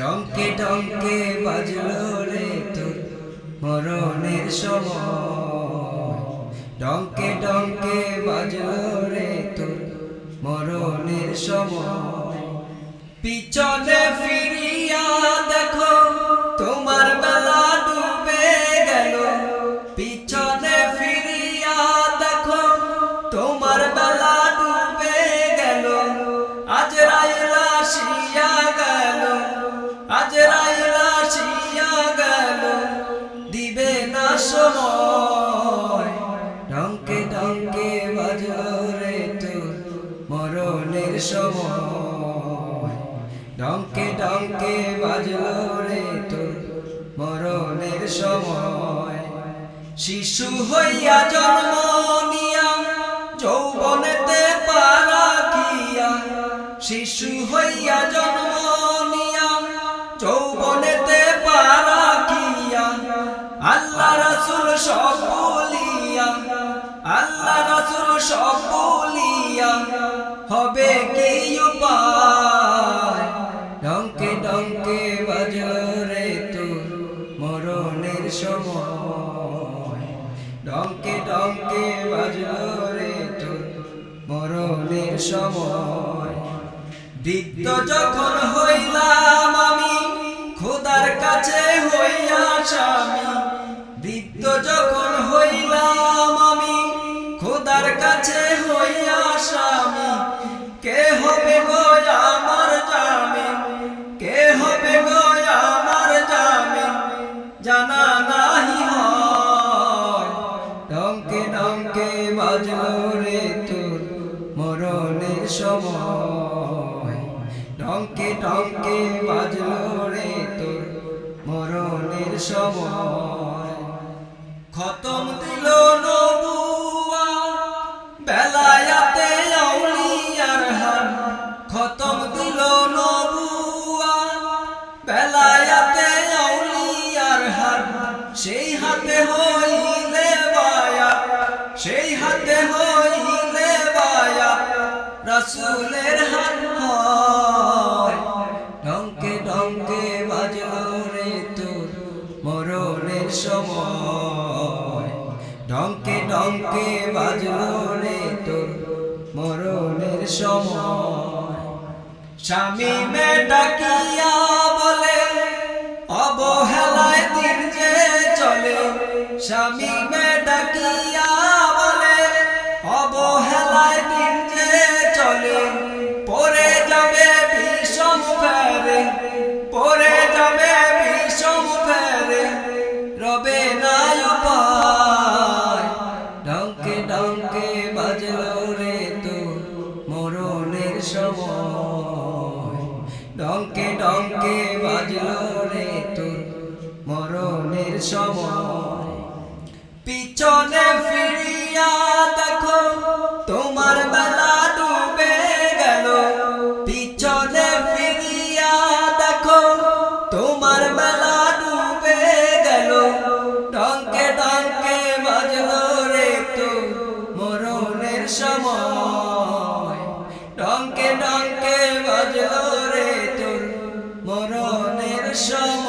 ডঙ্কে ডঙ্কে বাজলো রে তোর মরণের সময়। ডঙ্কে ডঙ্কে বাজলো রে তোর মরণের সময়। পিছনে ফিরিয়া দেখো তোমার বেলা ডুবে গেল। পিছনে ফিরিয়া দেখো তোমার বেলা ডুবে গেল। আজরাইল আসিয়া গেল, আজরাইল আসিয়া গেল, দিবে না সময়। ডঙ্কে ডঙ্কে বাজলো রে তোর মরণের সময়। ডঙ্কে ডঙ্কে বাজলো রে তোর মরণের সময়। শিশু হইয়া জন্ম নিয়া যৌবনেতে পা রাখিয়া। শিশু হইয়া জন্ম নিয়া যৌবনেতে পা রাখিয়া। আল্লাহ রাসূল সব বলিয়া, আল্লাহ রাসূল সব বলিয়া, হবে কি উপায়। ডঙ্কে ডঙ্কে বাজলো রে তোর মরণের সময়। ডঙ্কে ডঙ্কে বাজলো রে তোর মরণের সময়। বৃদ্ধ যখন হইলাম আমি খোদার কাছে হইয়া স্বামী। বৃদ্ধ যখন হইলাম আমি খোদার কাছে হইয়া স্বামী। কে হবে গো আমার জামিন, কে হবে গো আমার জামিন, জানা নাহি হয়। ডঙ্কে ডঙ্কে বাজলো রে তোর মরণের সময়। ডঙ্কে ডঙ্কে বাজলো রে তোর মরণের সময়। খতম দিল নবুয়ত বেলায়েতে আউলিয়ার হাত। খতম দিল নবুয়ত বেলায়েতে আউলিয়ার হাত। সেই হাতে হইলে বায়াত, সেই হাতে হইলে বায়াত, রাসূলের হাত হয়। ডঙ্কে ডঙ্কে বাজলো রে তোর মরণের সময়। ডঙ্কে ডঙ্কে বাজলো রে তোর মরণের সময়। স্বামী মে ডাকিয়া বলে অবহেলায় দিন যে চলে। স্বামী মে ডাকিয়া বলে অবহেলায় দিন যে চলে। পরে যাবে বিষম ফেরে, পরে যাবে বিষম ফেরে, রবে না উপায়। ডঙ্কে ডঙ্কে বাজলো রে তোর মরণের সময়। ডঙ্কে ডঙ্কে বাজলো রে তোর মরণের সময়। পিছনে ফিরিয়া দেখো তোমার বেলা ডুবে গেল। পিছনে ফিরিয়া দেখো তোমার বেলা ডুবে গেল। ডঙ্কে ডঙ্কে বাজলো রে তোর মরণের সময়। ডঙ্কে ডঙ্কে বাজলো রে তোর মরণের সময়।